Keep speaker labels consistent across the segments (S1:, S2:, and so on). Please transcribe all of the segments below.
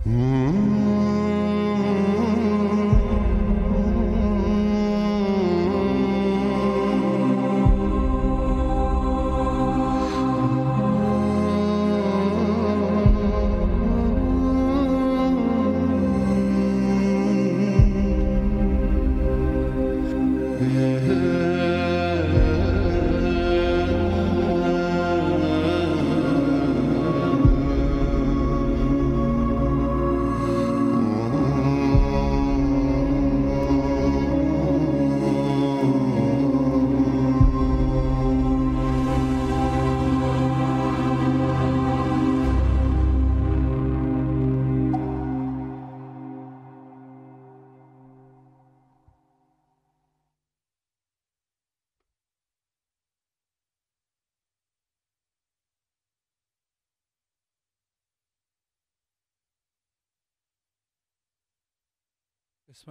S1: بسم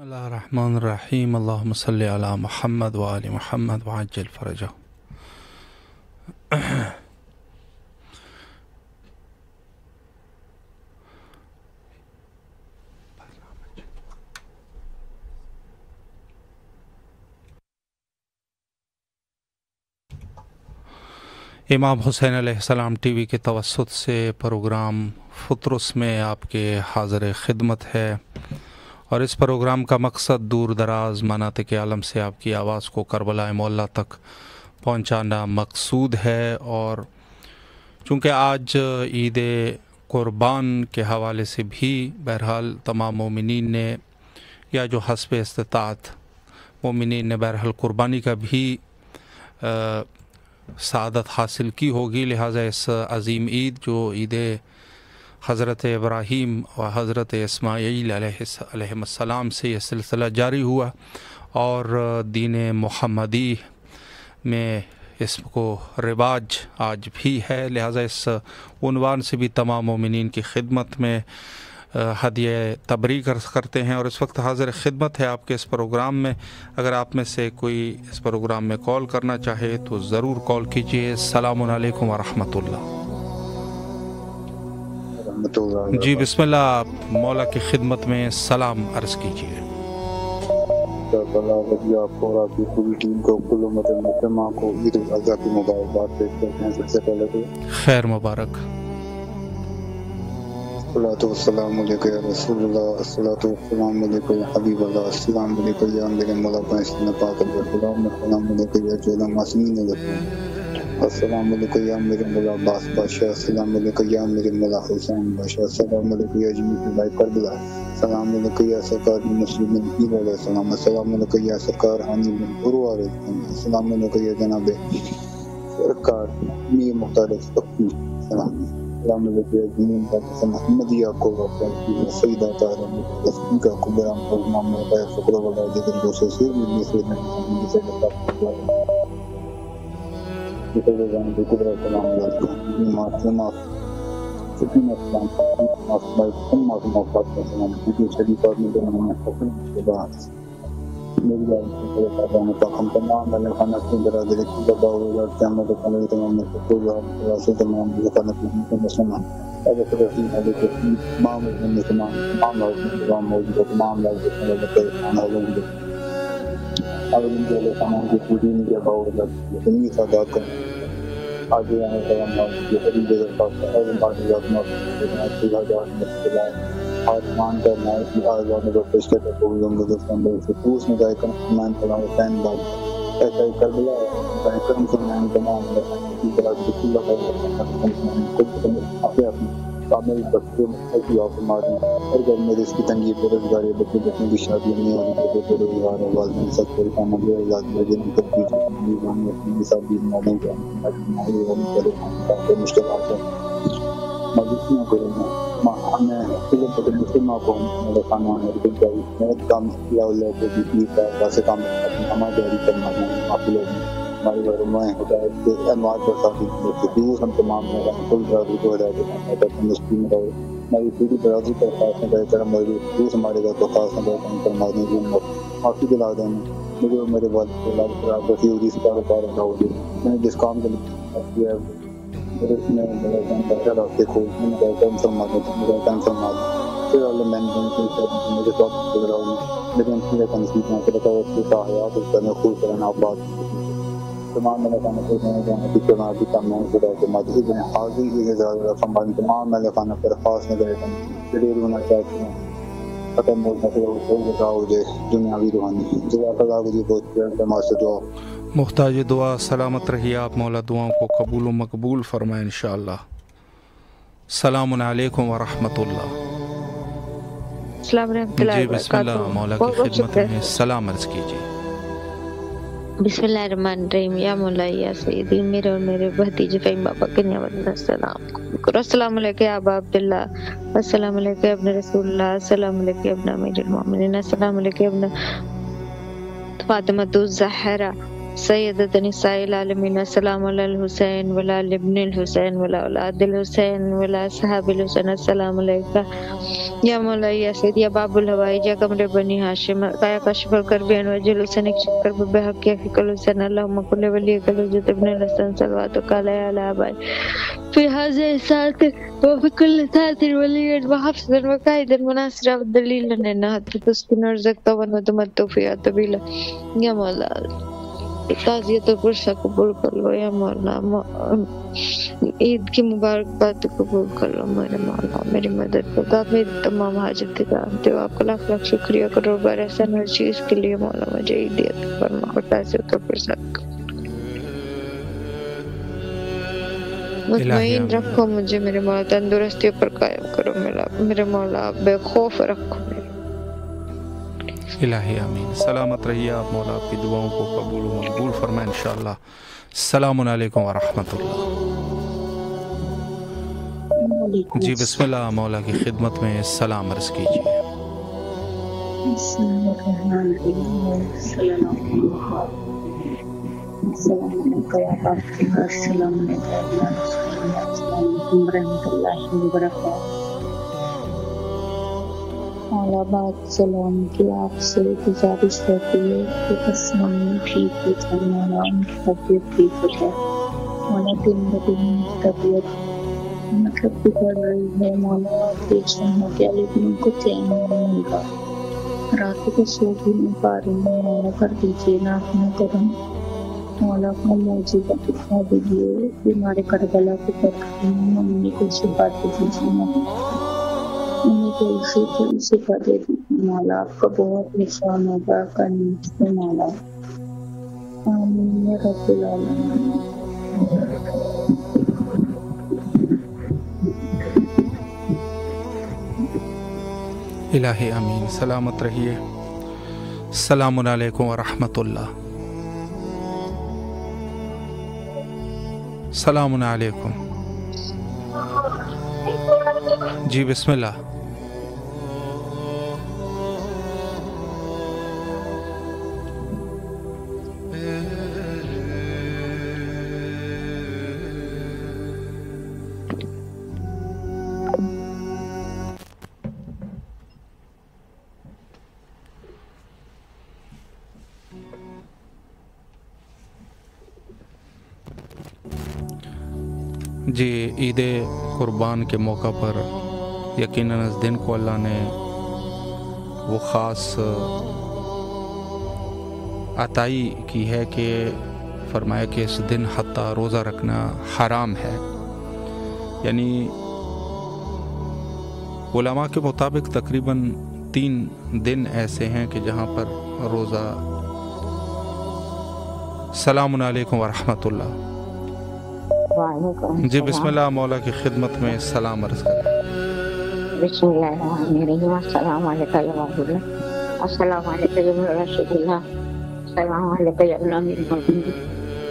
S1: اللہ الرحمن الرحیم اللہم صلی علی محمد وآل محمد وعجل فرجہ۔ امام حسین علیہ السلام ٹی وی کے توسط سے پروگرام فطرس میں آپ کے حاضر خدمت ہے، اور اس پروگرام کا مقصد دور دراز مناطق عالم سے آپ کی آواز کو کربلا معلیٰ تک پہنچانا مقصود ہے۔ اور چونکہ آج عید قربان کے حوالے سے بھی بہرحال تمام مومنین نے، یا جو حسب استطاعت مومنین نے بہرحال قربانی کا بھی سعادت حاصل کی ہوگی، لہٰذا اس عظیم عید جو عید حضرت ابراہیم و حضرت اسماعیل علیہ السلام سے یہ سلسلہ جاری ہوا، اور دین محمدی میں اس کو رواج آج بھی ہے، لہٰذا اس عنوان سے بھی تمام مومنین کی خدمت میں ہدیہ تبریک کرتے ہیں۔ اور اس وقت حاضر خدمت ہے آپ کے اس پروگرام میں، اگر آپ میں سے کوئی اس پروگرام میں کال کرنا چاہے تو ضرور کال کیجیے۔ السلام علیکم ورحمۃ اللہ۔ جی بسم اللہ، مولا کی خدمت میں سلام عرض کیجیے۔
S2: آپ کو اور آپ کی پوری ٹیم کو، کل امت مسلمہ کو عید الاضحیٰ کی مبارکباد پیش کرتے ہیں۔ سب سے پہلے تو
S1: خیر مبارک۔
S2: الصلاۃ والسلام علیکہ یا رسول اللہ، الصلاۃ والسلام علیکہ یا حبیب اللہ، السلام علیکہ یا میرے مولا پاک پاک السلام، السلام علیکہ یا جو معصومین علیکم، السلام علیکم یا میرے مولا عباس بادشاہ، السلام علیکم یا میرے مولا حسین بادشاہ، السلام علیکم یا جمیع بھائی کربلا، السلام علیکم یا سرکار مسلمین علیہ السلام، السلام علیکم یا سرکار حانی بن عروہ علیہ السلام، السلام علیکم یا جناب سرکار میر مختار فقی، السلام علیکم یا جمیع محمدیہ کو سیدہ طاہرہ کا کبرام کو امام مقایا فقر وغیرہ جدر دوسرے سے مجھے سے محمد سے بکران بکرہ سلام علیکم معصومات سکین اسلام معصومات فاطمہ سلام کیونکہ شریفات میں دونوں حسن کے بعد میری بات پاک ہم تمام اللہ خانہ کی برادری کی بابا ہوگا قیامت قانون تمام مستقل واسے تمام خانہ کی مسلمان اگر رسول علیہ تمام مسلمان تمام تمام موجود تمام لوگ خانہ لوگ اب ان کے علیہ خانہ کی پوری نہیں بابا ہوگا اتنی سعادت کریں آگے آنے سلام کی حدیث درخواست ہے اور بعد ذات مستقل آسمان کا نائب کی آزاد کو پیش کرتے ہوئے مجھے سے پوچھ میں جائے کرم مان سلام حسین باب ایسا ہی کربلا ہے کرم سے میں تمام کی طرح سے اللہ خود اپنے اپنے کامل بچوں میں آپ ماریں اور گھر میں رزق کی تنگی بے روزگاری بچے بچوں کی شادی نہیں ہو رہی بے روزگار والدین سب کو کام دیا اولاد میں جن کو بھی اپنی سب مالوں کے مشکلات ہیں مجلسوں کو ہمیں کل بدل مسلمہ کو میرے خاندان ہے لیکن چاہیے میرے کام کیا اللہ کو بھی کا ویسے کام ہمارا جاری کرنا ہے معافی لوگ ہماری گھروں میں ہدایت کے انوار پر ساتھی خصوص ہم تمام میرا کل برادری کو ہدایت دینا ہے مسلم رہے میری پوری برادری پر خاص نہ کرے موجود خصوص ہمارے گھر کو خاص نہ کرے کر مارنے کی معافی دلا دینا مجھے میرے والد کے لال پر آپ رسی سے کاروبار رکھا ہوگی میں نے جس کام کے لیے میرے اس میں میرا کام کرتا راستے کھول میں میرا کام سنبھالنا میرا کام سنبھالنا پھر اللہ میں نے مجھے تو گزر رہا ہوں لیکن چیزیں تنظیم میں کہ بتاؤ اس کا حیات اس کا میں خوش رہنا بات تمام میں لکھانا پر میں جانا بھی کرنا بھی کام میں خدا کے مدد میں حاضر کی زیادہ سنبھال تمام میں لکھانا پر خاص نظر ضرور ہونا چاہتے ہیں ختم ہونا پھر بتاؤ مجھے دنیاوی روحانی جزاک اللہ مجھے بہت تمام سے دعا
S1: محتاج دعا سلامت رہیے آپ، مولا دعاؤں کو قبول و مقبول فرمائے انشاءاللہ۔ السلام علیکم ورحمۃ اللہ۔
S3: السلام ورحمۃ اللہ
S1: جی بسم اللہ،
S3: وبرکاتہ۔
S1: مولا کی خدمت میں سلام عرض کیجیے۔
S3: بسم اللہ الرحمن الرحیم۔ یا مولا یا سیدی، میرے اور میرے بھتیجے فہیم بابا کے نعمت السلام کرو۔ السلام علیکم یا ابا عبداللہ، السلام علیکم ابن رسول اللہ، السلام علیکم ابن امیر المومنین، السلام علیکم ابن فاطمہ الزہرا سیدۃ نساء العالمین، السلام علی الحسین ولا ابن الحسین ولا اولاد الحسین ولا صحاب الحسین، السلام علیکم یا مولا یا سید یا باب الہوائی یا قمر بنی ہاشم قایا کاشف الکرب وجل حسین شکر بحق یا فکل حسین، اللہم کل ولی کل حجت ابن الحسن صلواتک علی علی آبائی فی حاضر ساتھ وفی کل ساتھ ولی وحفظ وقائد مناصر ودلیل نحت تسکن ارزقتا ونتمتو فیات طویلہ یا مولا تعزیت و پرشا قبول کر لو یا مولا، عید کی مبارکباد قبول کر لو میرے مولا، میری مدد کرو، آپ میری تمام حاجت جانتے ہو، آپ کا لاکھ لاکھ شکریہ کرو بار احسان ہر چیز کے لیے مولا، مجھے عیدیت فرما اور تعزیت و پرشا مطمئن رکھو مجھے میرے مولا، تندرستیوں پر قائم کرو میرے مولا، بے خوف رکھو
S1: الہی آمین۔ سلامت رہیے آپ، مولا آپ کی دعاؤں کو قبول و مقبول فرمائے انشاءاللہ۔ السلام علیکم ورحمۃ اللہ۔ جی بسم اللہ، مولا کی خدمت میں سلام عرض کیجیے۔
S4: السلام علیکم السلام علیکم ورحمۃ اللہ وبرکاتہ۔ مولا بات سلام کی آپ سے گزارش کرتی ہے کہ اسلام ٹھیک ہو جائے، مولا ان کی طبیعت ٹھیک ہو جائے، مولا دن بدن طبیعت مطلب بگڑ رہی ہے، مولا آپریشن ہو گیا لیکن ان کو چین نہیں مل رہا، رات کو سو بھی نہیں پا رہی ہوں، مولا کر دیجیے نا اپنا کرم، مولا اپنا معجزہ دکھا دیجیے، بیمار کربلا کو کرتے ممی کو شفا دے دیجیے، انہیں کو اسی کا دے دیجیے مولا، آپ کا بہت احسان ہوگا کرنے سے مولا، آمین یا رب العالمین۔
S1: الہی آمین۔ سلامت رہیے۔ السلام علیکم ورحمۃ اللہ۔ السلام علیکم۔ جی بسم اللہ۔ جی عید قربان کے موقع پر یقیناً اس دن کو اللہ نے وہ خاص عطائی کی ہے کہ فرمایا کہ اس دن حتیٰ روزہ رکھنا حرام ہے، یعنی علماء کے مطابق تقریباً 3 دن ایسے ہیں کہ جہاں پر روزہ۔ السلام علیکم ورحمۃ اللہ۔ جی بسم اللہ، مولا کی خدمت میں سلام عرض کریں۔
S4: بسم اللہ الرحمن الرحیم۔ السلام علیکم یا عبداللہ، السلام علیکم یا رسول اللہ، السلام علیکم یا ابن امیر المومنین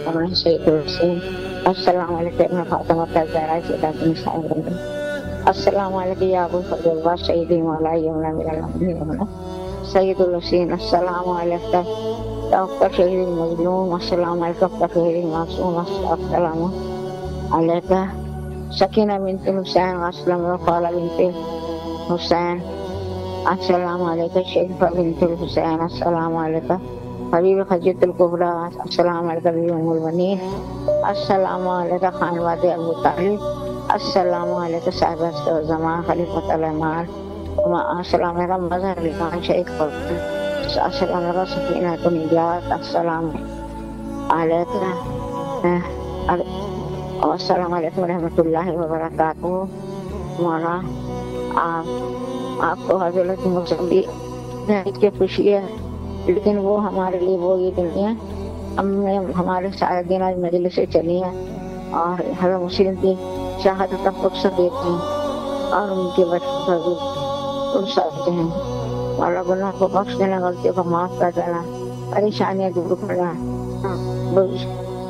S4: ابن سید الحسین، السلام علیکم ابن فاطمہ الزہرا سیدۃ نساء العالمین، السلام علیکم یا ابو فضل اللہ سیدی مولائی ابن امیر المومنین ابن سید الحسین، السلام علیکم یا اختر شہید المظلوم، السلام علیکم اختر شہید المعصوم، السلام علیکم سکینہ بنت حسین، اسلم وقال بنت حسین، السلام علیکم شریفہ بنت الحسین، السلام علیکم حبیب خدیجۃ الکبریٰ، السلام علیکم بیبی ام البنین، السلام علیکم خانواد ابو طالب، السلام علیکم صاحب عصر و زمان خلیفۃ الامام السلام علیکم مظہر علی خان شیخ فوزی، السلام علیکم سکینہ نجات، السلام علیکم السلام علیکم ورحمۃ اللہ وبرکاتہ۔ مولا آپ کو حضرت مسلی کی خوشی ہے، لیکن وہ ہمارے لیے وہ یہ دن ہے، ہم نے ہمارے سارے دن آج مجلس سے چلی ہیں اور حضرت مسلم کی شہادت کا فرصت دیتے ہیں اور ان کے بچوں کا بھی فرصت ہیں۔ مولا گناہ کو بخش دینا، غلطیوں کو معاف کر دینا، پریشانیاں دور کرنا،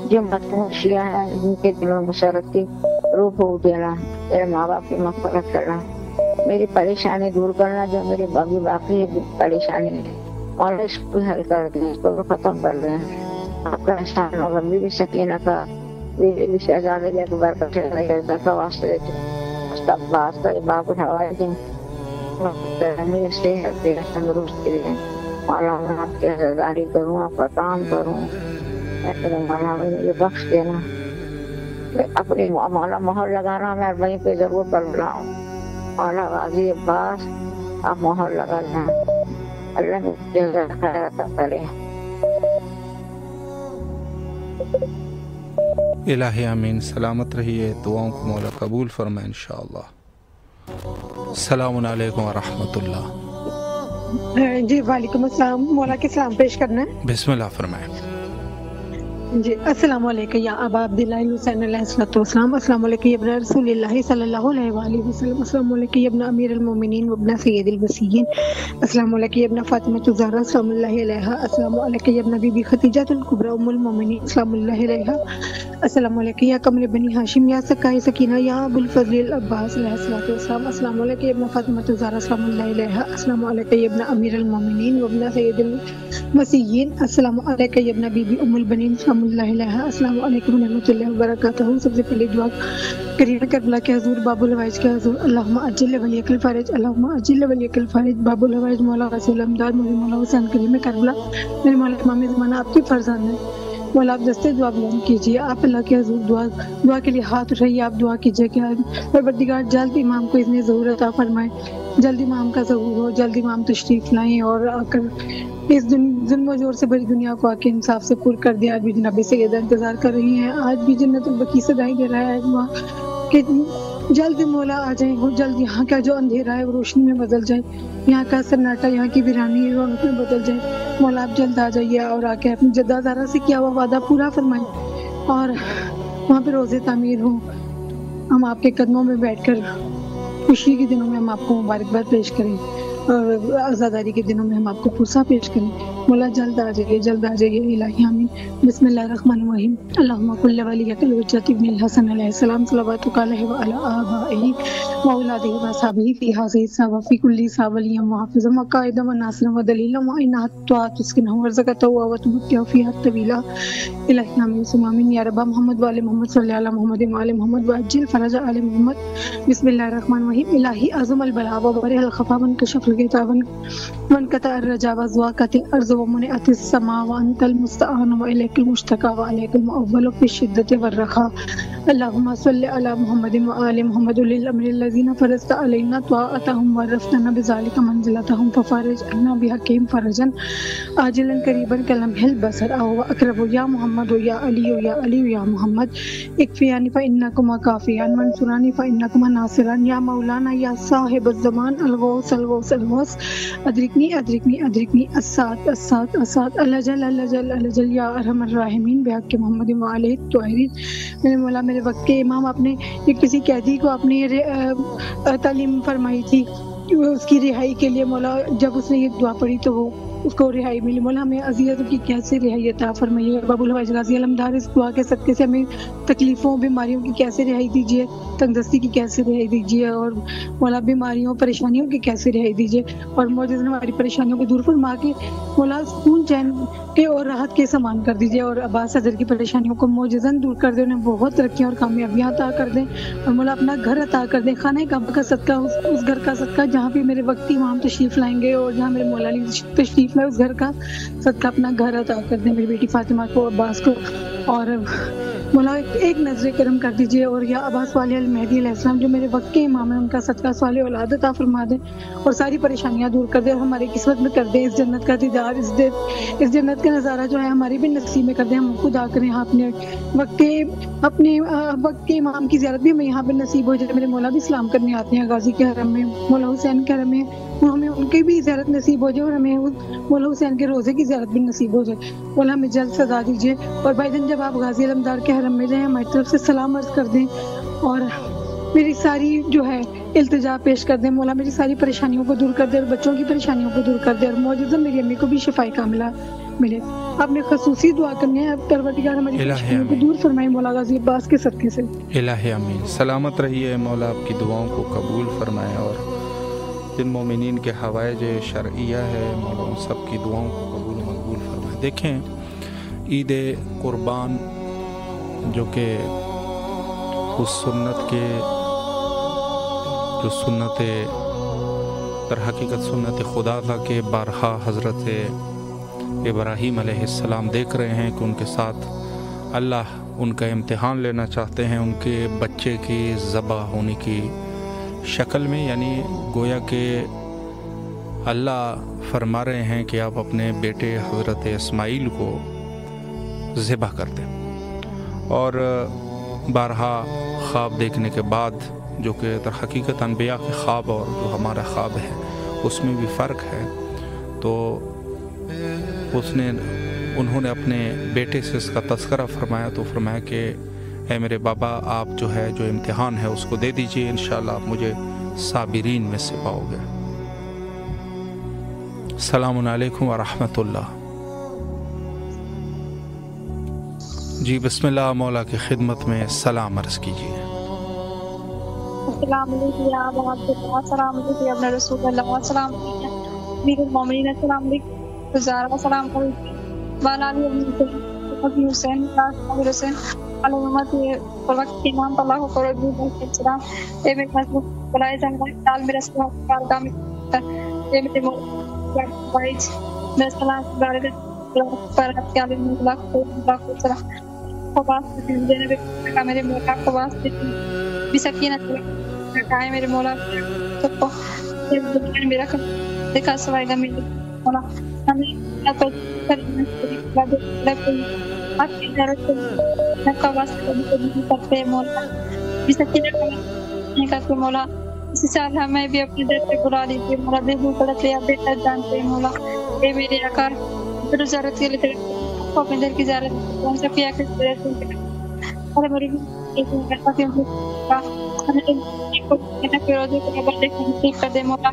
S4: جو متحشیاں ہیں ان کے دلوں میں مسرت کی روح پھونک دینا، میرے ماں باپ کی مغفرت کرنا، میری پریشانی دور کرنا، جو میری باقی پریشانی ہے اور اس کو حل کر دیں، اس کو ختم کر دیں۔ آپ کا احسان ہوگا، میری سکینہ کا میری شہزادے کے برکت کا واسطے عباس کا باپ اٹھاوائی دیں، میری صحت دے، تندرستی دیں۔ مولا میں آپ کی عزاداری کروں، آپ کا کام کروں، مولا مجھے بخش دینا۔ اپنی مولا مہر لگانا، میں وہیں پہ ضرور کر بلاؤں۔ مولا غازی عباس آپ مہر لگا دیں، اللہ مجھے خیر عطا کرے۔
S1: الہی آمین۔ سلامت رہیے، دعاؤں کو مولا قبول فرمائے انشاءاللہ۔ السلام علیکم ورحمۃ اللہ۔
S5: جی وعلیکم السلام، مولا کے سلام پیش کرنا ہے۔
S1: بسم اللہ فرمائیں۔
S5: جی السلام علیکم یا ابا عبداللہ حسین علیہ السلام، السلام علیکم یا ابن رسول اللہ صلی اللہ علیہ وآلہ وسلم، السلام علیکم یا ابن امیر المومنین و ابن سید البصیرین، السلام علیکم یا ابن فاطمہ الزہرا سلام اللہ علیہا، السلام علیکم یا ابن بی بی خدیجہ الکبریٰ ام المومنین سلام اللہ علیہا، السلام علیکم یا قمر بنی ہاشم یا سکائے سکینہ یا ابو الفضل العباس علیہ السلام، السلام علیکم یا ابن فاطمہ الزہرا سلام اللہ علیہا، السلام علیکم یا ابن امیر المومنین و ابن سید المسیحین، السلام علیکم یا ابن بی بی ام البنین سلام اللہ علیہ، السلام علیکم ورحمۃ اللہ وبرکاتہ۔ سب سے پہلے دعا کریم کربلا کے حضور، باب الحوائج کے حضور، اللہم اجل ولیک الفرج، اللہم اجل ولیک الفرج، باب الحوائج مولا رسول امداد مجھے مولا حسین کریم کربلا، میرے مولا امام زمانہ آپ کے فرزند ہیں، مولا آپ دستے دعا بلند کیجیے، آپ اللہ کے حضور دعا کے لیے ہاتھ اٹھائیے، آپ دعا کیجیے کہ پروردگار جلد امام کو اذن ظہور عطا فرمائے، جلد امام کا ظہور ہو، جلد امام تشریف لائیں اور آ کر اس ظلم و جور سے بڑی دنیا کو آ کے انصاف سے پر کر دیا۔ آج بھی جناب سیدہ انتظار کر رہی ہیں، آج بھی جنت البقیع سے دائی دے رہا ہے کہ جلد مولا آ جائیں، وہ جلد یہاں کا جو اندھیرا ہے وہ روشنی میں بدل جائے، یہاں کا سناٹا، یہاں کی ویرانی رونق میں بدل جائے۔ مولا آپ جلد آ جائیے اور آ کے اپنی جدہ زارہ سے کیا ہوا وعدہ پورا فرمائیں اور وہاں پہ روزے تعمیر ہوں، ہم آپ کے قدموں میں بیٹھ کر خوشی کے دنوں میں ہم آپ کو مبارکباد پیش کریں اور عزاداری کے دنوں میں ہم آپ کو پرسہ پیش کریں۔ مولا جلد آ جائیے، جلد آ جائیے، الہی آمین۔ بسم اللہ الرحمن الرحیم، اللہم کل ولیک الحجۃ ابن الحسن علیہ السلام صلواتک علیہ وعلی آبائہ واولادہ واصحابہ فی ھذہ الساعۃ وفی کل ساعۃ ولیا وحافظا وقائدا وناصرا ودلیلا وعناۃ تسکنہ ورزقہ وتمتع فیہا طویلا، الہی آمین ثم آمین۔ یا رب محمد وآل محمد صلی علی محمد وآل محمد وعجل فرج آل محمد۔ بسم اللہ الرحمن الرحیم، الہی عظم البلاء وبرئ الخفا وانکشف الغطاء وانقطع الرجاء وضاقت الارض ومنعت السماء وانت المستعان والیک المشتکى والیک المؤول فی الشدۃ والرخاء، اللهم صل علی محمد وآل محمد اولي الامر الذین فرضت علینا طاعتهم وعرفتنا بذلک منزلتهم ففارج عنا بحقهم فرجا عاجلا قریبا کلمح البصر او اقرب یا محمد یا علی یا علی یا محمد اکفیانی فانکما کافیان منصورانی فانکما ناصران یا مولانا یا صاحب الزمان الغوث الغوث الغوث ادرکنی ادرکنی ادرکنی الساعة الساعة الساعة الجل الجل الجل یا ارحم الراحمین بحق محمد وآلہ الطاہرین۔ میرے مولا میرے وقت کے امام، آپ نے کسی قیدی کو اپنی تعلیم فرمائی تھی اس کی رہائی کے لیے، مولا جب اس نے یہ دعا پڑھی تو وہ اس کو رہائی ملی، مولا ہمیں اذیتوں کی کیسے رہائی عطا فرمائیے، اور باب الحوائج غازی علمدار اس دعا کے صدقے سے ہمیں تکلیفوں بیماریوں کی کیسے رہائی دیجیے، تنگ دستی کی کیسے رہائی دیجیے، اور مولا بیماریوں پریشانیوں کی کیسے رہائی دیجیے، اور معجزہ ہماری پریشانیوں کو دور فرما کے مولا سکون چین کے اور راحت کے سامان کر دیجیے، اور عباس صدر کی پریشانیوں کو معجزاً دور کر دیں، انہیں بہت ترقیاں اور کامیابیاں عطا کر دیں، اور مولا اپنا گھر عطا کر دیں، خانہ کعبہ کا صدقہ، اس گھر کا صدقہ جہاں پہ میرے وقتی امام تشریف لائیں گے اور جہاں میرے مولا علی تشریف لائے، اس گھر کا صدقہ اپنا گھر عطا کر دیں، میری بیٹی فاطمہ کو، عباس کو، اور مولا ایک نظر کرم کر دیجیے، اور یا ابا صالح المہدی علیہ السلام جو میرے وقت کے امام ہیں ان کا صدقہ صالح اولاد عطا فرما دیں اور ساری پریشانیاں دور کر دیں اور ہماری قسمت میں کر دیں اس جنت کا دیدار، اس جنت کا نظارہ جو ہے ہماری بھی نصیب میں کر دیں، ہم خدا کریں اپنے وقت کے امام کی زیارت بھی ہمیں یہاں پہ نصیب ہو جائے۔ میرے مولا بھی سلام کرنے آتے ہیں غازی کے حرم میں، مولا حسین کے حرم میں، ہمیں ان کی بھی زیارت نصیب ہو جائے اور ہمیں مولا حسین کے روزے کی زیارت بھی نصیب ہو جائے۔ مولا ہمیں جلد سزا دیجیے، اور بھائی جان جب آپ غازی علمدار کے حرم میں جائیں ہماری طرف سے سلام عرض کر دیں اور میری ساری جو ہے التجا پیش کر دیں۔ مولا میری ساری پریشانیوں کو دور کر دے اور بچوں کی پریشانیوں کو دور کر دے، اور معجزہ میری امی کو بھی شفاء کاملہ ملے۔ آپ نے خصوصی دعا کرنی ہے، پروردگار ہماری پریشانیوں کو دور فرمائے مولا غازی عباس کے صدقے سے۔
S1: الہ آمین۔ سلامت رہیے، مولا آپ کی دعاؤں کو قبول فرمائے، اور جن مومنین کے حوائج شرعیہ ہے مولا ان سب کی دعاؤں کو قبول و مقبول فرمائے۔ دیکھیں عید قربان جو کہ اس سنت کے جو سنت در حقیقت سنت خدا تھا کہ بارہا حضرت ابراہیم علیہ السلام دیکھ رہے ہیں کہ ان کے ساتھ اللہ ان کا امتحان لینا چاہتے ہیں ان کے بچے کی ذبح ہونے کی شکل میں، یعنی گویا کہ اللہ فرما رہے ہیں کہ آپ اپنے بیٹے حضرت اسماعیل کو ذبح کر دیں، اور بارہا خواب دیکھنے کے بعد جو کہ در حقیقت انبیاء کے خواب اور جو ہمارا خواب ہے اس میں بھی فرق ہے، تو انہوں نے اپنے بیٹے سے اس کا تذکرہ فرمایا، تو فرمایا کہ اے میرے بابا آپ جو ہے جو امتحان ہے اس کو دے دیجئے، انشاءاللہ آپ مجھے صابرین میں سے پاؤ گے۔ السلام علیکم ورحمۃ اللہ۔ جی بسم اللہ، مولا کی خدمت میں سلام عرض کیجیے۔
S6: السلام علیکم یا ابا عبداللہ، السلام علیکم یا ابن رسول اللہ، السلام علیکم امیر المومنین، السلام علیکم زہرا، السلام علیکم والا علی حسین امیر حسین علامت وقت کے امام اللہ کو السلام۔ اے میرے مذہب بلائے زہرا میرا سلام کارگاہ میں، اے میرے بھائی میرا سلام بارے پر آپ کے عالم اللہ کو سلام خواست جنب کا میرے مولا کو واسطے بھی سکینہ ہے میرے مولا کو میرا دیکھا سوائے گا میرے مولا ہمیں آپ کی ضرورت کا واسطہ کرتے مولا بھی سکینہ کرتے مولا۔ اسی سال ہمیں بھی اپنے در پہ بلا لیجیے مولا، دیکھو غلط لیا بہتر جانتے ہیں مولا۔ اے میرے آقا ضرورت کے لیے اپنے در کی زیارت صفیہ کے اور ہماری کر دے مولا۔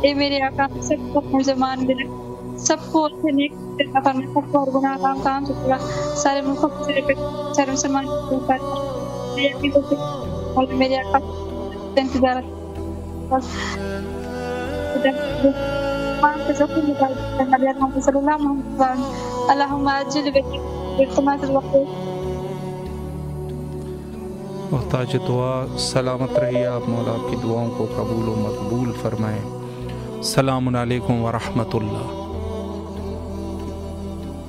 S6: اے میرے آقا سب کو اپنے زمان میں رکھ، سب کو اچھے نیک فرمائے، سب کو اور گناہ کام سے پورا سارے ملکوں کو سارے مسلمان میرے آقا انتظارت اللہم عجل باجتماعات الوقت۔
S1: محتاج دعا سلامت رہیے آپ، مولا آپ کی دعاؤں کو قبول و مقبول فرمائیں۔ السلام علیکم ورحمۃ اللہ۔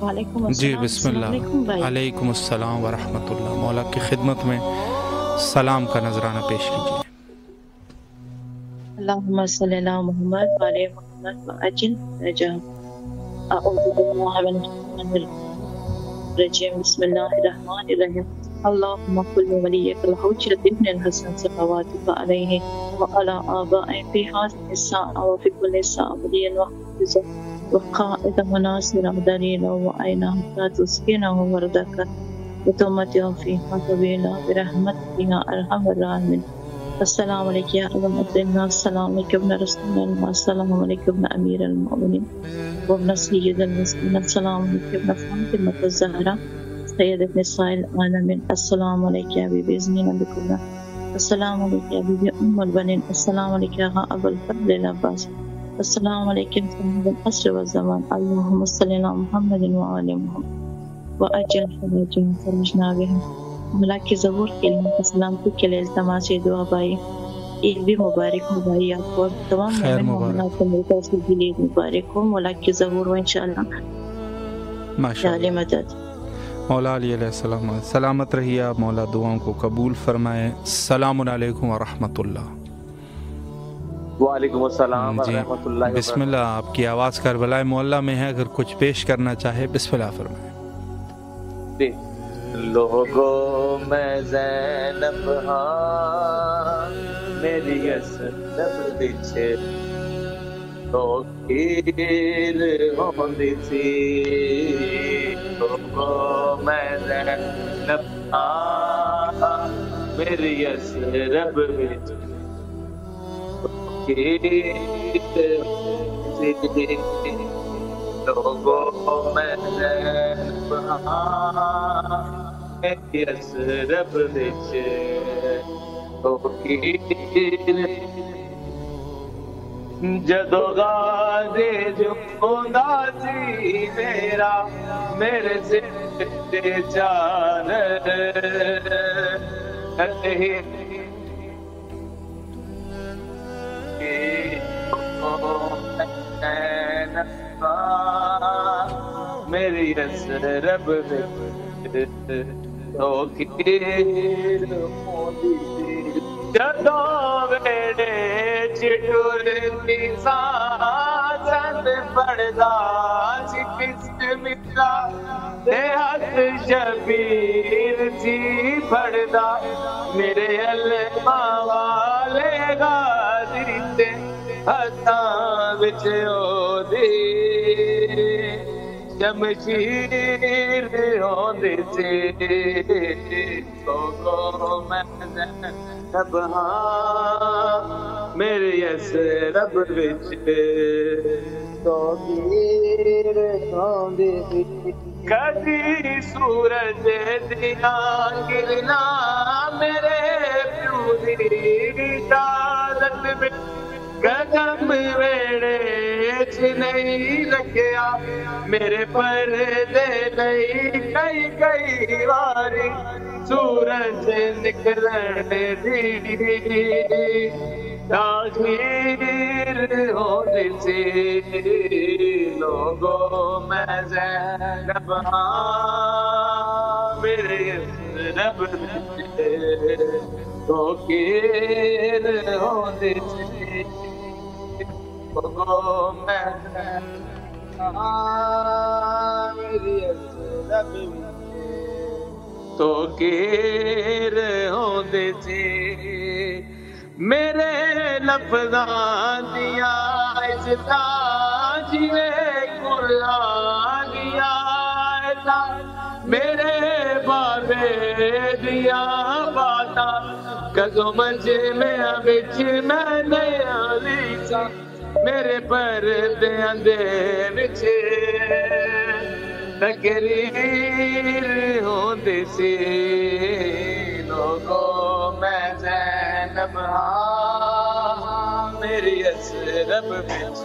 S7: وعلیکم السلام۔
S1: جی بسم اللہ۔ علیکم السلام ورحمۃ اللہ۔ مولا کی خدمت میں سلام کا نذرانہ پیش کیجیے۔
S7: اللہم صلی علی محمد وعلی محمد وعجل رجا۔ اعوذ باللہ من الشیطان الرجیم، بسم اللہ الرحمن الرحیم۔ اللہم قل ولیک الحجۃ ابن الحسن صلواتک علیہ وعلی آبائہ فی ہذہ الساعۃ وفی کل ساعۃ ولیاً وحافظا وقائدا وناصرا دلیلا وعینا حتی تسکنہ وردک وتمتع فیہا طویلا برحمتک یا ارحم الراحمین۔ السلام علیکم یا ابا عبداللہ، السلام علیکم ابن رسول اللہ، السلام علیکم ابن امیر المؤمنین وابن سید المسلمین، السلام علیکم ابن فاطمۃ الزہرا سیدۃ نساء العالمین، السلام علیکم یا بیبی زینب بنت اللہ، السلام علیکم یا بیبی ام البنین، السلام علیکم یا ابا الفضل العباس، السلام علیکم سید العصر والزمان، اللہم صلی علی محمد وعلی محمد وعجل فرجهم فرجنا بهم۔ مولا کی ظہور کے لیے سلامتی کے لیے التماس دعا بھائی، عید بھی مبارک ہو بھائی آپ کو، تمام مومنات کو میری طرف سے بھی عید مبارک ہو، مولا کی ظہور ہو انشاءاللہ۔
S1: ماشاءاللہ
S7: مدد
S1: مولا علیہ السلام سلامت رہیے آپ، مولا دعاؤں کو قبول فرمائیں۔ السلام علیکم ورحمۃ اللہ۔
S8: وعلیکم السلام ورحمۃ اللہ۔
S1: بسم اللہ، آپ کی آواز کربلا معلیٰ میں ہے، اگر کچھ پیش کرنا چاہے بسم اللہ فرمائیں۔
S8: لوگوں میں زینب ہاں میری یسرب پیچھے تو کھیر ہوندی سی، لوگوں میں زینب ہاں میری یسرب پیچھے لوگوں میں زینب ہاں میری یسرب پیچھے تو کھیر جدو غازی جمعہ سی میرا میرے سے جان میری یسرب تو کھیر جدو ویڑے چٹور کی سانسن پڑدا سی بسملہ دے ہاتھ شبیر سی پڑدا میرے علماء والے غازی تے ہتھاں وچ او دی شمشیر ہوندی سی، لوگوں میں زینب ہاں میری یسرب وچ تو کھیر ہوندی سی، کدی سورج دیاں کرناں میرے پیو دی عادت وچ قدم ویڑے چ نہیں رکھیا میرے پردے نہیں کئی کئی واری سورج نکلن دی تاخیر ہوندی سی، لوگوں میں زینب ہاں میرے یسرب تو کھیر ہوندی سی، لوگوں میں زینب ہاں میری یسرب تو کھیر ہوندی سی، میرے لفظاں دیاں عزتاں جویں قرآن دیاں آیتاں میرے بابے دیاں باتاں کدوں مجمع وچ میں نہیں آئی سا میرے پردیاں دے وچ تقریر ہوندی سی، لوگوں میں زینب ہاں میری یسرب وچ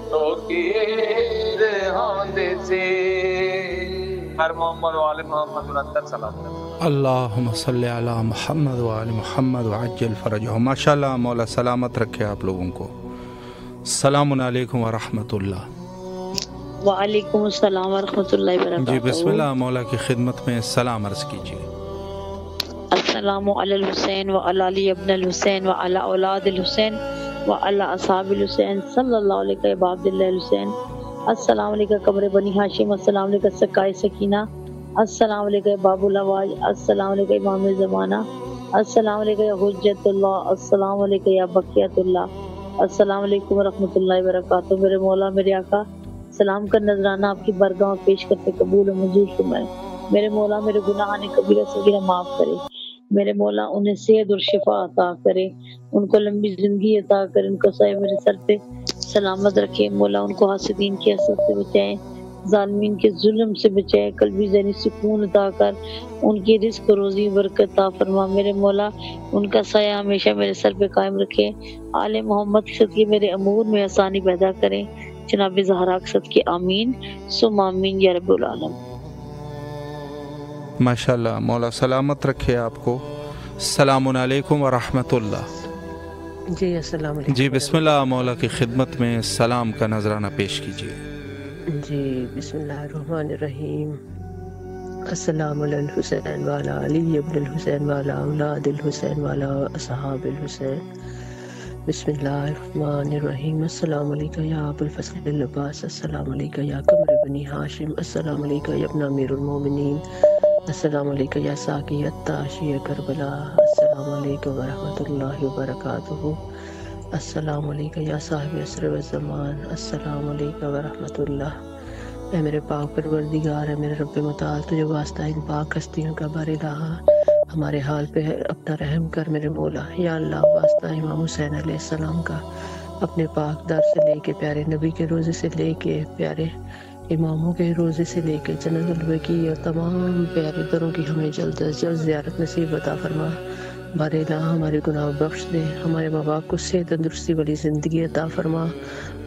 S8: تو کھیر ہوندی سی، ہر محمد و آل محمد انتر سلام
S1: اللہم صلی علی محمد و آل محمد وعجل فرجہم۔ ماشاءاللہ، مولا سلامت رکھے آپ لوگوں کو۔ السلام علیکم ورحمۃ اللہ۔
S7: وعلیکم السلام ورحمۃ اللہ وبرکاتہ۔
S1: جی بسم اللہ، مولا کی خدمت میں سلام عرض کیجیے۔
S7: السلام علی الحسین وعلی علی ابن الحسین وعلی اولاد الحسین وعلی اصحاب الحسین صلی اللہ علیہ وعبد اللہ الحسین۔ السلام علیکم قمر بنی ہاشم، السلام علیکم سکائے سکینہ، السلام علیکم باب الواج، السلام علیکم امام زمانہ، السلام علیکم یا حجت اللہ، السلام علیکم یا بقیت اللہ، السلام علیکم ورحمۃ اللہ وبرکاتہ۔ میرے مولا میرے آقا سلام کا نذرانہ آپ کی بارگاہ میں پیش کرتے قبول و منظور فرمائے۔ میرے مولا میرے گناہان کبیرہ صغیرہ معاف کرے، میرے مولا انہیں صحت اور شفا عطا کرے، ان کو لمبی زندگی عطا کرے، ان کو سائے میرے سر پہ سلامت رکھے، مولا ان کو حاسدین کی حسد سے بچائے، ظالمین کے ظلم سے بچائے، قلبی ذہنی سکون عطا کر ان کی رزق روزی برکت عطا فرما۔ میرے مولا ان کا سایہ ہمیشہ میرے سر پہ قائم رکھے، آل محمد کے صدقے میرے امور میں آسانی پیدا کریں، جناب زہرا کے صدقے آمین ثم آمین یا رب العالم۔
S1: ماشاءاللہ، مولا سلامت رکھے آپ کو۔ السلام علیکم ورحمۃ اللہ۔
S9: جی السلام علیکم۔
S1: جی بسم اللہ، مولا کی خدمت میں سلام کا نذرانہ پیش کیجیے۔
S9: جی بسم اللہ الرحمن الرحیم۔ السلام علی الحسین والا علی ابن الحسین والا اولاد الحسین والا اصحاب الحسین. بسم اللہ الرحمن الرحیم. السلام علیکم یا ابو الفضل العباس. السلام علیکم یا قمر بنی ہاشم. السلام علیکم یا ابن امیر المومنین. السلام علیکم یا ساقی التاشی کربلا. السلام علیکم ورحمۃ اللہ وبرکاتہ. السلام علیکم یا صاحب عصر و زمان. السلام علیکم ورحمۃ اللہ. اے میرے پاک پروردگار، ہے میرے رب متعال، تجھے واسطہ ان پاک ہستیوں کا بار الہ ہمارے حال پہ اپنا رحم کر میرے مولا. یا اللہ، واسطہ امام حسین علیہ السلام کا اپنے پاک در سے لے کے، پیارے نبی کے روزے سے لے کے، پیارے اماموں کے روزے سے لے کے جنت البقیع اور تمام پیارے دروں کی ہمیں جلد از جلد زیارت نصیب عطا فرما. بار الہ ہمارے گناہ بخش دے. ہمارے ماں باپ کو صحت تندرستی والی زندگی عطا فرما.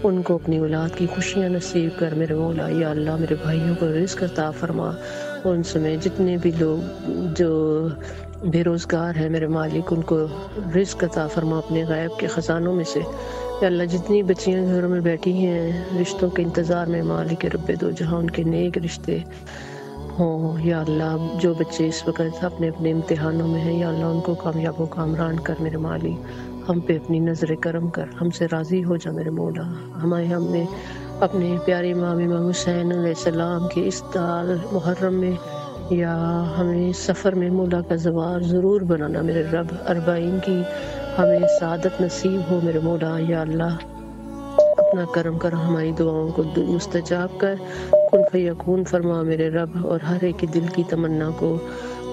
S9: ان کو اپنی اولاد کی خوشیاں نصیب کر میرے مولا. یا اللہ، میرے بھائیوں کو رزق عطا فرما. ان سمیت جتنے بھی لوگ جو بے روزگار ہیں میرے مالک، ان کو رزق عطا فرما اپنے غیب کے خزانوں میں سے. یا اللہ، جتنی بچیاں گھروں میں بیٹھی ہیں رشتوں کے انتظار میں، مالک رب دو جہاں ان کے نیک رشتے ہوں. یا اللہ، جو بچے اس وقت اپنے اپنے امتحانوں میں ہیں، یا اللہ ان کو کامیاب و کامران کر میرے مالک. ہم پہ اپنی نظر کرم کر، ہم سے راضی ہو جا میرے مولا. ہم نے اپنے پیارے امام حسین علیہ السلام کے اس سال محرم میں یا ہمیں سفر میں مولا کا زوار ضرور بنانا میرے رب. 40 کی ہمیں سعادت نصیب ہو میرے مولا. یا اللہ، اپنا کرم کر، ہماری دعاؤں کو مستجاب کر، کن فیکون فرما میرے رب، اور ہر ایک کی دل کی تمنا کو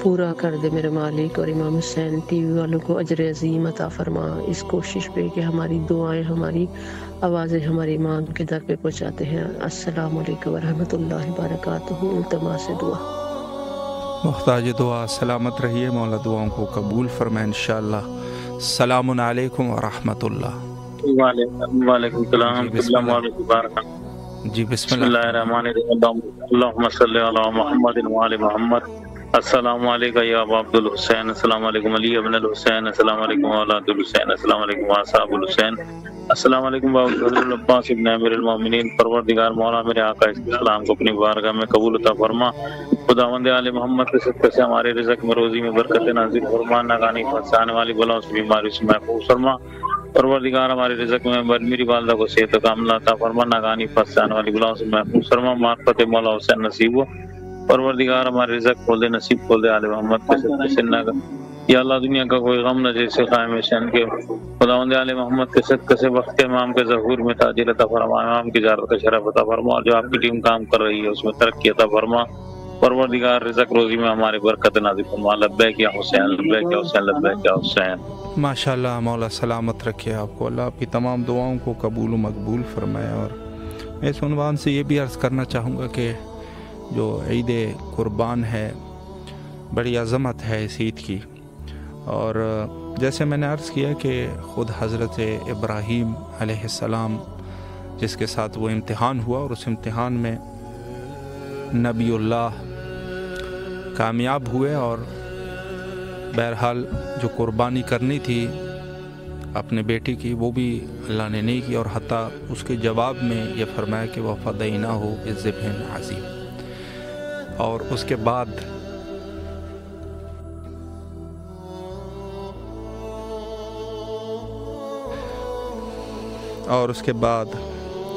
S9: پورا کر دے میرے مالک. اور امام حسین ٹی وی والوں کو اجر عظیم عطا فرما اس کوشش پہ کہ ہماری دعائیں، ہماری آوازیں ہمارے امام کے در پہ پہنچاتے ہیں. السلام علیکم ورحمۃ اللہ وبرکاتہ. التماس دعا.
S1: محتاج دعا سلامت رہیے، مولا دعاؤں کو قبول فرمائے انشاءاللہ. السلام علیکم ورحمۃ اللہ.
S10: وعلیکم السلام. السلام علیکم.
S1: جی
S10: بسم اللہ الرحمن الرحیم. اللہم صلی علی محمد وعلی محمد. السلام علیکم یا ابا عبد الحسین. السلام علیکم علی ابن الحسین. السلام علیکم اولاد الحسین. السلام علیکم اصحاب الحسین. السلام علیکم بابا العباس ابن امیر المومنین. پروردگار مولا میرے آقا اس السلام کو اپنی بارگاہ میں قبول عطا فرما. خداوند آل محمد کے صدقے سے ہمارے رزق میں روزی میں برکت نازل فرما. ناگانی پھنسانے والی بلاؤں سے بیماری سے محفوظ فرما. پروردگار ہمارے رزق میں میری والدہ کو صحت کاملہ عطا فرما. ناگانی پھنسانے والی بلاؤں سے محفوظ فرما. معرفت مولا حسین نصیب ہو. پروردگار ہمارے رزق کھول دے، نصیب کھول دے. آل محمد کے صدقے سے نہ یا اللہ دنیا کا کوئی غم نہ جیسے قائم حسین کے. خداوند آل محمد کے صدقے سے وقت امام کے ظہور میں تاجر عطا فرما. امام کی زیارت کا شرف عطا فرما. اور جو آپ کی ٹیم کام کر رہی ہے اس میں ترقی عطا فرما. پروردگار رزق روزی میں ہمارے برکت نازل فرما. لبیک یا حسین، لبیک یا حسین، لبیک یا حسین.
S1: ماشاءاللہ، مولا سلامت رکھے آپ کو. اللہ آپ کی تمام دعاؤں کو قبول و مقبول فرمائے. اور میں اس عنوان سے یہ بھی عرض کرنا چاہوں گا کہ جو عید قربان ہے، بڑی عظمت ہے اس عید کی. اور جیسے میں نے عرض کیا کہ خود حضرت ابراہیم علیہ السلام جس کے ساتھ وہ امتحان ہوا، اور اس امتحان میں نبی اللہ کامیاب ہوئے، اور بہرحال جو قربانی کرنی تھی اپنے بیٹی کی وہ بھی اللہ نے نہیں کی. اور حتیٰ اس کے جواب میں یہ فرمایا کہ وہ فدیناہ بذبح عظیم. اور اس کے بعد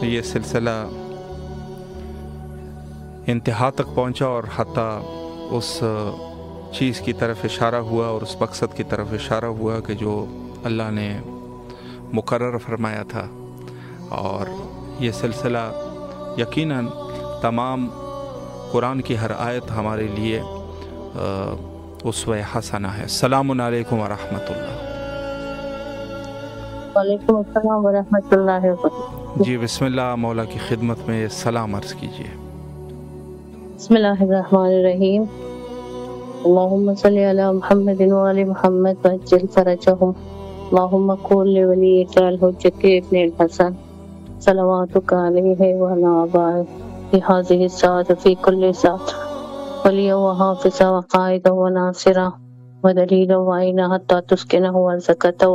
S1: یہ سلسلہ انتہا تک پہنچا، اور حتیٰ اس چیز کی طرف اشارہ ہوا اور اس مقصد کی طرف اشارہ ہوا کہ جو اللہ نے مقرر فرمایا تھا. اور یہ سلسلہ یقیناً تمام قرآن کی ہر آیت ہمارے لیے اسوہ حسنہ ہے. السلام علیکم ورحمۃ اللہ.
S7: وعلیکم السلام ورحمۃ اللہ وبرکاتہ.
S1: جی بسم اللہ، مولا کی خدمت میں سلام عرض کیجیے.
S7: بسم اللہ الرحمن الرحیم. اللہم صلی علی محمد وعلی محمد وعجل فرجہم. اللہم قول لولیک الحجۃ ابن الحسن صلواتک علیہ وعلی آبائہ فی ہذہ الساعۃ فی کل ساعۃ ولیہ وحافظہ وقائدہ وناصرہ ودلیلہ وعینہ حتی تسکنہ ورزقہ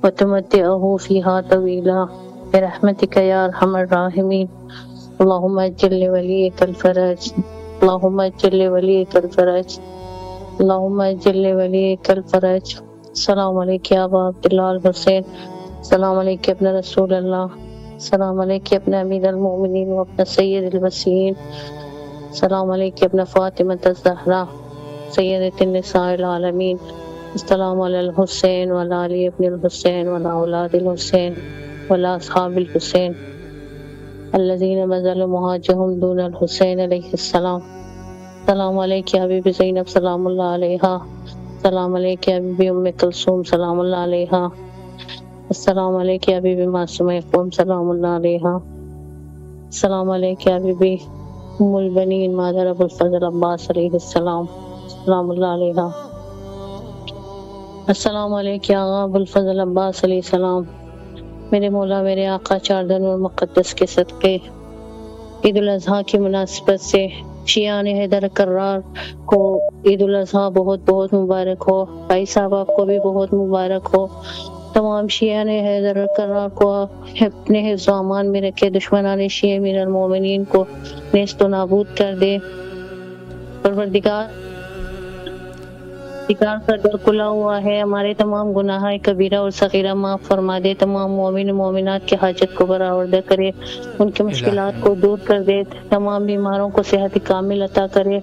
S7: وتمتعہ فیہا طویلا برحمتک یا ارحم الراحمین. اللہم اجل لولیک الفرج اللهم اجل لوليك الفرج اللهم اجل لوليك الفرج. السلام علیکم یا ابا عبداللہ الحسین. السلام علیکم ابن رسول اللہ. السلام علیکم ابن امیر المومنین و ابن سید الوسیین. السلام علیکم ابن فاطمۃ الزہرا سیدۃ النساء العالمین. السلام علی الحسین وعلی علی ابن الحسین وعلی اولاد الحسین وعلی اصحاب الحسین الذین بذلوا مہاجرهم دون الحسین علیہ السلام. السلام علیکم یا حبیب زینب سلام اللہ علیہا. السلام علیکم یا حبیب ام کلثوم سلام اللہ علیہا. السلام علیکم یا حبیب معصومہ قوم سلام اللہ علیہا. السلام علیکم یا حبیب ام البنین مادر ابو الفضل عباس علیہ السلام سلام اللہ علیہا. السلام علیکم یا آغا ابو الفضل عباس علیہ السلام. میرے مولا میرے آقا چاردن اور مقدس کے صدقے عید الاضحیٰ کی مناسبت سے شیعان حیدر کرار کو عید الاضحیٰ بہت بہت مبارک ہو. بھائی صاحب آپ کو بھی بہت مبارک ہو. تمام شیعان حیدر کرار کو اپنے حفظ و امان میں رکھے. دشمنان شیعہ امیر المومنین کو نیست و نابود کر دے. پروردگار کا در کھلا ہوا ہے. ہمارے تمام گناہ کبیرہ اور صغیرہ معاف فرما دے. تمام مومن و مومنات کی حاجت کو برآورد کرے. ان کی مشکلات کو دور کر دے. تمام بیماروں کو صحت کامل عطا کرے.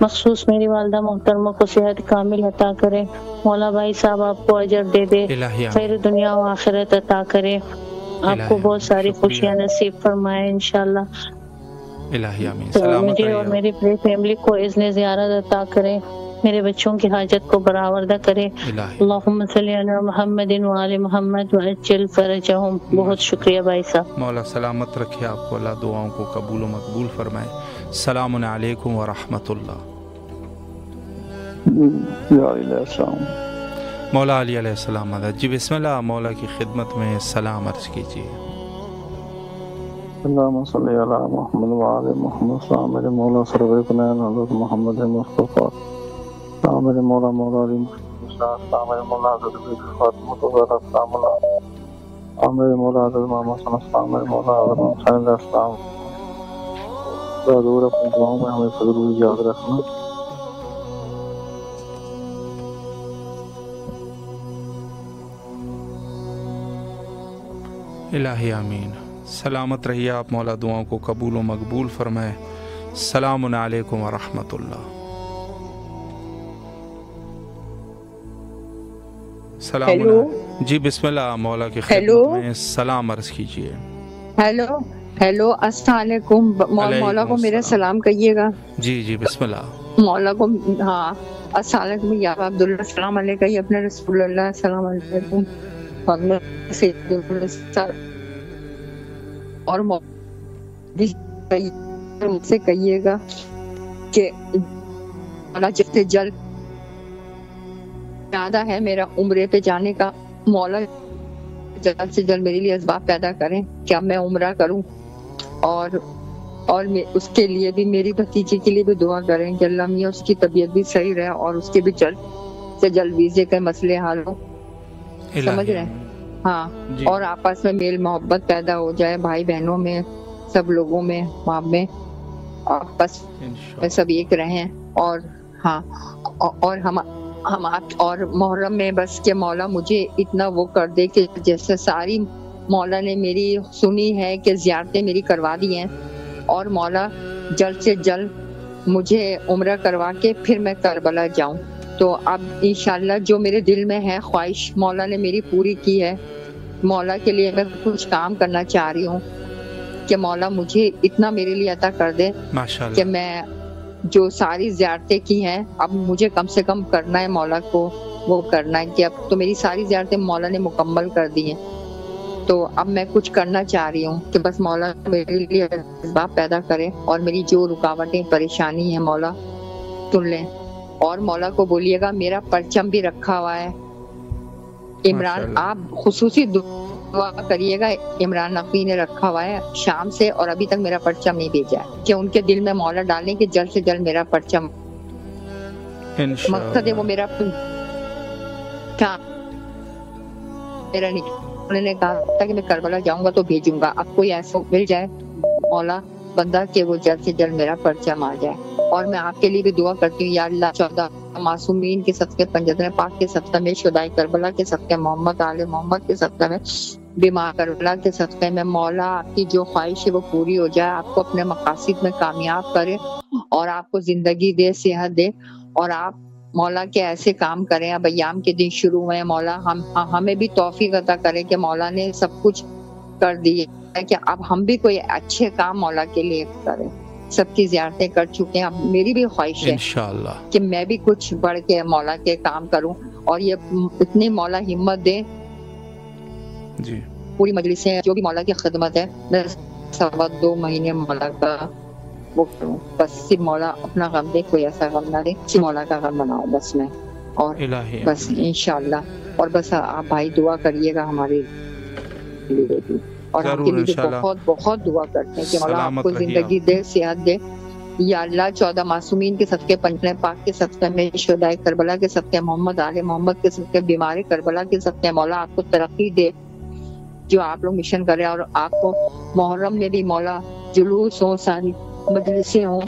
S7: مخصوص میری والدہ محترمہ کو صحت کامل عطا کرے. مولا بھائی صاحب آپ کو اجر دے دے. خیر دنیا و آخرت عطا کرے. آپ کو بہت ساری خوشیاں نصیب فرمائے انشاءاللہ. مجھے اور میری پوری فیملی کو اذن زیارت عطا کرے. میرے بچوں کی حاجت کو برآوردہ کرے. اللہم صلی علی محمد وآل محمد وعجل فرجہم. بہت شکریہ بھائی صاحب.
S1: مولا سلامت رکھے آپ کو. اللہ دعاؤں کو قبول و مقبول فرمائے. السلام علیکم ورحمۃ اللہ.
S2: السلام
S1: مولا علی علیہ السلام. جی بسم اللہ. مولا کی خدمت میں سلام عرض کیجیے.
S2: اللہم صلی علی محمد وآل محمد. السلام علیکم مولا سرور کنین حضرت محمد مصطفیٰ. السلام علیکم مولا مولا علی السلام علیکم مولا حضرت فاطمہ الزہرا. السلام علیکم مولا حضرت محمد صلی اللہ علیہ وسلم. السلام علیکم مولا حضرت حسین علیہ السلام. ضرور اپنی دعاؤں میں ہمیں ضرور یاد رکھنا.
S1: الہی آمین. سلامت رہیے آپ. مولا دعاؤں کو قبول و مقبول فرمائے. السلام علیکم ورحمۃ اللہ. سلام علیکم. جی بسم اللہ. مولا کی خدمت میں سلام عرض کیجیے.
S11: ہیلو السلام علیکم. مولا کو میرا سلام کہیے گا.
S1: جی جی بسم اللہ.
S11: مولا کو ہاں السلام علیکم یا عبداللہ. السلام علیکم یا اپنے رسول اللہ. السلام علیکم اور مجھ سے کہیے گا کہ مولا جتنے جلد ارادہ ہے میرا عمرے پہ جانے کا. مولا جلد سے جلد میرے لیے اسباب پیدا کریں کہ اب میں عمرہ کروں. اور اس کے لیے بھی میری بھتیجی کے لیے بھی دعا کریں کہ اللہ میاں اس کی طبیعت بھی صحیح رہے اور اس کے بھی جلد سے جلد ویزے کے مسئلے حل ہو. سمجھ رہے ہیں؟ ہاں. اور آپس میں میل محبت پیدا ہو جائے. بھائی بہنوں میں سب لوگوں میں ماں میں آپس میں سب ایک رہیں. اور ہاں اور ہم اور محرم میں بس کہ مولا مجھے اتنا وہ کر دے کہ جیسے ساری مولا نے میری سنی ہے کہ زیارتیں میری کروا دی ہیں. اور مولا جلد سے جلد مجھے عمرہ کروا کے پھر میں کربلا جاؤں. تو اب انشاءاللہ جو میرے دل میں ہے خواہش مولا نے میری پوری کی ہے. مولا کے لیے میں کچھ کام کرنا چاہ رہی ہوں کہ مولا مجھے اتنا میرے لیے عطا کر دے کہ میں جو ساری زیارتیں کی ہیں اب مجھے کم سے کم کرنا ہے. مولا کو وہ کرنا ہے کہ اب تو میری ساری زیارتیں مولا نے مکمل کر دی ہیں. تو اب میں کچھ کرنا چاہ رہی ہوں کہ بس مولا میرے لیے اسباب پیدا کرے اور میری جو رکاوٹیں پریشانی ہیں مولا سن لیں. اور مولا کو بولیے گا میرا پرچم بھی رکھا ہوا ہے. عمران آپ خصوصی دعا کریے گا. عمران نقوی نے رکھا ہوا ہے شام سے اور ابھی تک میرا پرچم نہیں بھیجا ہے کہ ان کے دل میں مولا ڈالیں کہ جلد سے جلد میرا پرچم. مقصد ہے وہ میرا میرا نہیں. انہوں نے کہا تھا کہ میں کربلا جاؤں گا تو بھیجوں گا. اب کوئی ایسا مل جائے مولا بندہ کہ وہ جلد سے جلد میرا پرچم آ جائے. اور میں آپ کے لیے بھی دعا کرتی ہوں، یا اللہ 14 معصومین کے صدقے، پنجتن پاک کے صدقے میں، شہدائے کربلا کے صدقے، محمد آل محمد کے صدقے میں، بیمار کربلا کے صدقے میں، مولا آپ کی جو خواہش ہے وہ پوری ہو جائے، آپ کو اپنے مقاصد میں کامیاب کرے اور آپ کو زندگی دے، صحت دے، اور آپ مولا کے ایسے کام کریں. اب ایام کے دن شروع ہوئے ہیں، مولا ہمیں بھی توفیق عطا کرے کہ مولا نے سب کچھ کر دیے کہ اب ہم بھی کوئی اچھے کام مولا کے لیے کریں. سب کی زیارتیں کر چکے ہیں، اب میری بھی خواہش ہے
S1: انشاءاللہ
S11: کہ میں بھی کچھ بڑھ کے مولا کے کام کروں، اور یہ اتنی مولا ہمت دے.
S1: جی
S11: پوری مجلسیں جو بھی مولا کی خدمت ہے، میں 2.25 مہینے مولا کا وہ کروں، بس صرف مولا اپنا غم دے، کوئی ایسا غم نہ دے، صرف مولا کا غم بناؤ بس میں. اور
S1: الہی
S11: بس انشاءاللہ. اور بس آپ بھائی دعا کریے گا ہمارے لیے بھی، اور آپ کے لیے بھی بہت بہت دعا کرتے ہیں کہ مولا آپ کو زندگی دے، صحت دے. یا اللہ 14 معصومین کے صدقے، پنجتن پاک کے صدقے میں، شہدائے کربلا کے صدقے، محمد آل محمد کے صدقے، بیمار کربلا کے صدقے، مولا آپ کو ترقی دے جو آپ لوگ مشن کر رہے ہیں. اور آپ کو محرم میں بھی مولا جلوس ہوں، ساری مجلسیں ہوں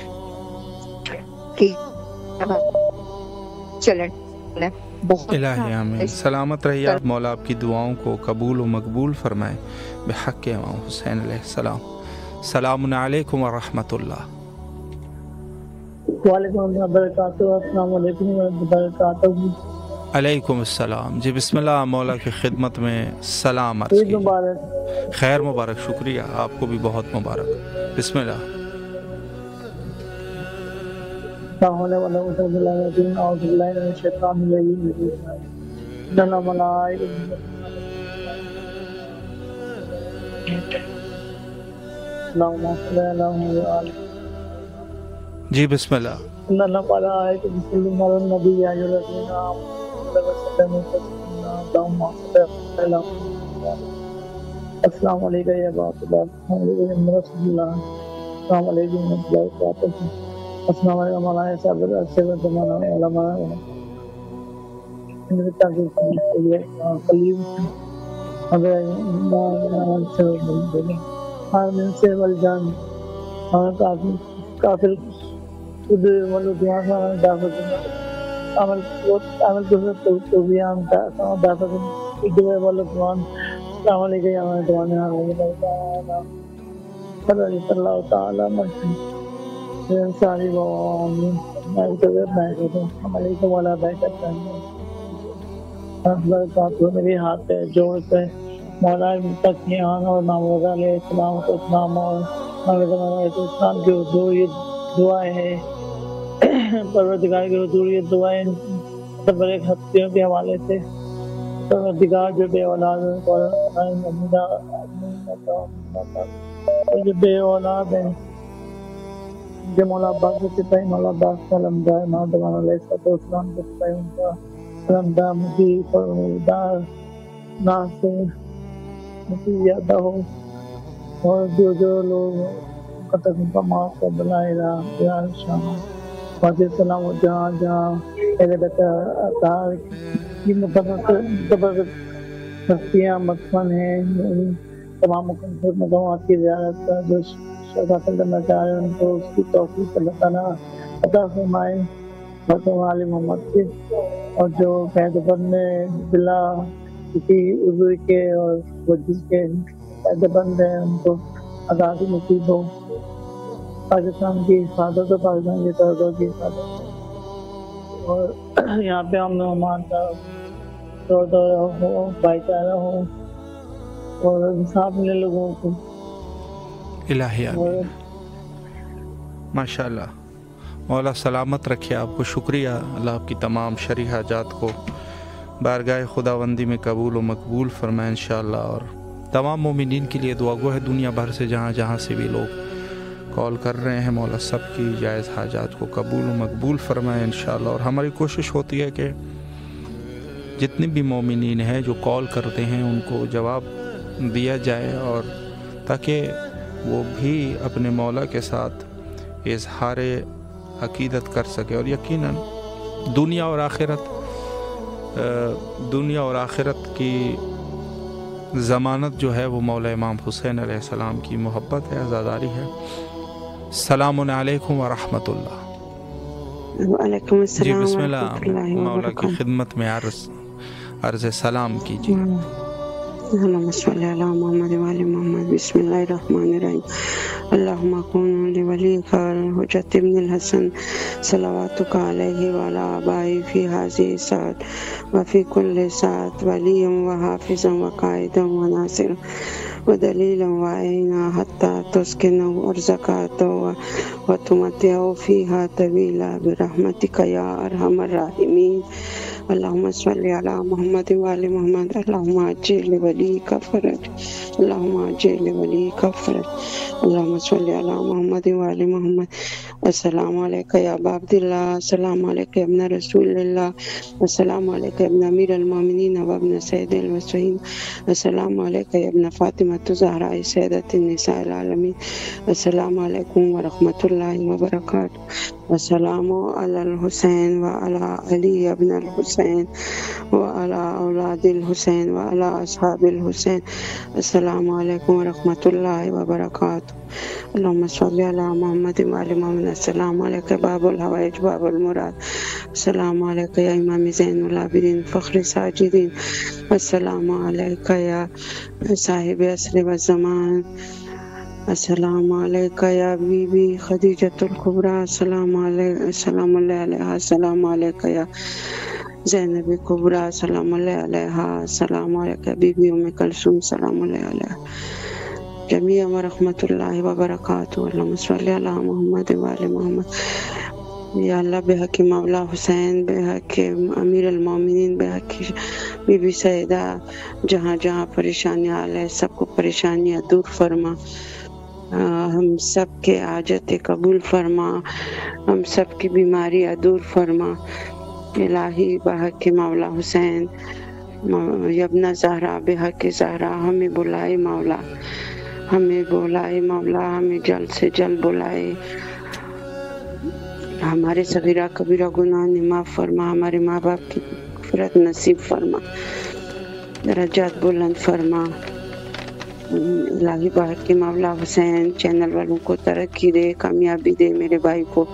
S11: کہ چلیں بہت.
S1: الہی آمین. سلامت رہیے آپ. مولا آپ کی دعاؤں کو قبول و مقبول فرمائے بحق امام حسین علیہ السلام. السلام علیکم ورحمۃ اللہ.
S12: وعلیکم السلام وبرکاتہ. السلام علیکم ورحمۃ اللہ وبرکاتہ.
S1: علیکم السلام. جی بسم اللہ. مولا کی خدمت میں سلام عرض
S12: عید مبارک.
S1: خیر مبارک. شکریہ، آپ کو بھی بہت مبارک. بسم اللہ.
S12: السلام علیکم ورحمۃ اللہ وبرکاتہ. اعوذ باللہ من الشیطان الرجیم. ان الملائکۃ اللهم صل على محمد.
S1: جی بسم اللہ.
S12: ان الملائکۃ یصلون علی النبی یا ایھا الذین آمنوا صلوا تسلیما. اللهم صل علی محمد. السلام علیکم یا ابا عبداللہ. السلام علیکم یا رسول اللہ. السلام علیکم ورحمۃ اللہ وبرکاتہ. السلام علیکم مولانا صاحب السلام علیکم علماء ان تاکہ قلیب من سے والجان اور کافر خود دعا کا دعوت عمل کو بیان کا دعوت ادعا والقرآن. السلام علیکم یا مولانا صلی اللہ تعالی مرحبا ساری علیکم والا برکاتہ. میرے ہاتھ پہ جوڑ پہ مولا تقیان اور ناموزہ علیہ السلام کو اسلام اور اسلام کے حضور یہ دعائیں ہیں، پروردگار کے حضور یہ دعائیں بڑے ہفتیوں کے حوالے سے. پروردگار جو بے اولاد جو بے اولاد ہیں، جو مولا عباس کے سپاہی مولا عباس کا لمدہ نوجوان علیہ السلام کے سپاہی ان کا لمدہ مجید فرمودار ناصر یادہ ہو، اور جو لوگ قطب کا معاف کا بلائے رہا شاہ واجب سلام و جہاں جہاں کی متبرک ہستیاں مدفن ہیں، تمام مقامات کی زیارت کا جو شرکت کرنا چاہ رہے ہیں ان کو اس کی توفیق اللہ تعالیٰ عطا فرمائے. علی محمد کے اور جو قید بند بلا کسی عضو کے اور وجود کے قید بند ہیں ان کو آزادی نصیب ہو. پاکستان کی حفاظت و پاکستان کی سرحدوں کی حفاظت. اور یہاں پہ ہم مہمان کا ہو، بھائی چارہ ہو اور انصاف ملے لوگوں کو.
S1: الہی آمین. ماشاءاللہ. مولا سلامت رکھے آپ کو. شکریہ. اللہ آپ کی تمام شرعی حاجات کو بارگاہ خداوندی میں قبول و مقبول فرمائے انشاءاللہ. اور تمام مومنین کے لیے دعا گو ہے دنیا بھر سے جہاں جہاں سے بھی لوگ کال کر رہے ہیں. مولا سب کی جائز حاجات کو قبول و مقبول فرمائے انشاءاللہ. اور ہماری کوشش ہوتی ہے کہ جتنے بھی مومنین ہیں جو کال کرتے ہیں ان کو جواب دیا جائے، اور تاکہ وہ بھی اپنے مولا کے ساتھ اظہار عقیدت کر سکے. اور یقیناً دنیا اور آخرت کی ضمانت جو ہے وہ مولا امام حسین علیہ السلام کی محبت ہے، عزاداری ہے. السلام علیکم ورحمۃ اللہ.
S13: وعلیکم السلام.
S1: جی بسم
S13: ورحمۃ
S1: اللہ،
S13: اللہ
S1: مولا کی
S13: وبرکاتہ.
S1: خدمت میں عرض سلام کیجیے.
S13: اللهم صل على محمد وعلى محمد. بسم الله الرحمن الرحيم. اللهم كن لوليك الحجة ابن الحسن صلواتك عليه وعلى آبائه في هذه الساعة وفي كل ساعة وليا وحافظا وقائدا وناصرا ودليلا وعينا حتى تسكنه أرزقته وتمتعه فيها طويلا برحمتك يا أرحم الراحمين. اللهم صل على محمد وعلى محمد. اللهم عجل لوليك فرج. اللهم عجل لوليك فرج. اللهم صل على محمد وعلى محمد. السلام عليك يا أبا عبد الله. السلام عليك يا ابن رسول الله. السلام عليك يا ابن أمير المؤمنين وابن سيد المرسلين. السلام عليك يا ابن فاطمة الزهراء سيدة النساء العالمين. السلام عليكم ورحمة الله وبركاته. السلام على الحسين وعلى علي ابن الحسين وعلى أولاد الحسين وعلى أصحاب الحسين. السلام عليكم ورحمة الله وبركاته. اللهم صل على محمد وعلى محمد. السلام عليك باب الحوائج باب المراد. السلام عليك يا إمام زين العابدين فخر الساجدين. السلام عليك يا صاحب عصر والزمان. السلام عليك يا بيبي خديجة الكبرى. السلام عليك، السلام الله عليها. السلام عليك يا زينب الكبرى. السلام الله عليها. السلام عليك يا بيبي أم كلثوم. السلام الله عليها جميعا ورحمة الله وبركاته. اللهم صل على محمد وعلى محمد. یا اللہ بحق مولا حسین، بحق امیر المومنین، بحق بی بی سیدہ، جہاں جہاں پریشانیاں آلے سب کو پریشانیاں دور فرما. ہم سب کے حاجت قبول فرما، ہم سب کی بیماریاں دور فرما. الہی بحق مولا حسین، یبنا زہرا، بحق زہرا ہمیں بلائے مولا، ہمیں بلائے مولا، ہمیں جلد سے جلد بلائے. ہمارے صغیرہ کبیرہ گناہ معاف فرما، ہمارے ماں باپ کی مغفرت نصیب فرما، درجات بلند فرما. الہی بحق مولا حسین چینل والوں کو ترقی دے، کامیابی دے، میرے بھائی کو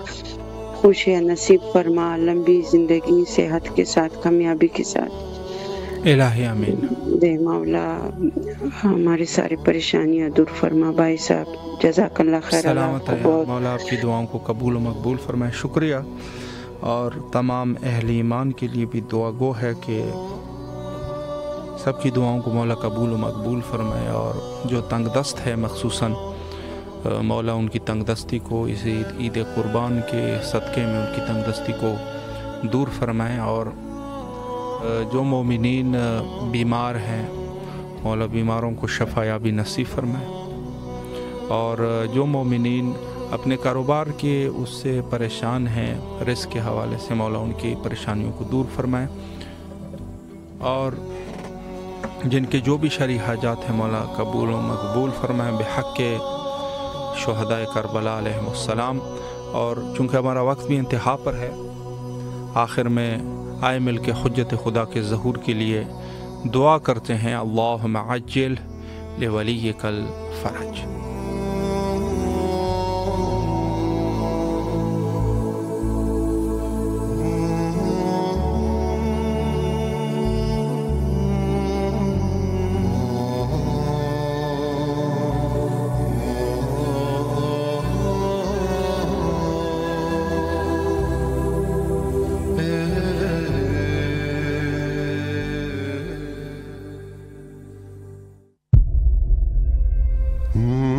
S13: خوشیاں نصیب فرما، لمبی زندگی صحت کے ساتھ کامیابی کے ساتھ
S1: الہی آمین
S13: دے مولا. ہماری ساری پریشانیاں دور فرما. بھائی صاحب جزاک اللہ خیر.
S1: سلامت ہے مولا، آپ کی دعاؤں کو قبول و مقبول فرمائے. شکریہ. اور تمام اہل ایمان کے لیے بھی دعا گو ہے کہ سب کی دعاؤں کو مولا قبول و مقبول فرمائے. اور جو تنگ دست ہے مخصوصاً مولا ان کی تنگ دستی کو اس عید قربان کے صدقے میں ان کی تنگ دستی کو دور فرمائے. اور جو مومنین بیمار ہیں مولا بیماروں کو شفا یابی نصیب فرمائے. اور جو مومنین اپنے کاروبار کے اس سے پریشان ہیں رزق کے حوالے سے مولا ان کی پریشانیوں کو دور فرمائے. اور جن کے جو بھی شرعی حاجات ہیں مولا قبول و مقبول فرمائے بحق شہدائے کربلا علیہم السلام. اور چونکہ ہمارا وقت بھی انتہا پر ہے، آخر میں آئے مل کے حجت خدا کے ظہور کے لیے دعا کرتے ہیں. اللہم عجل لولیک الفرج.
S14: Mm-hmm.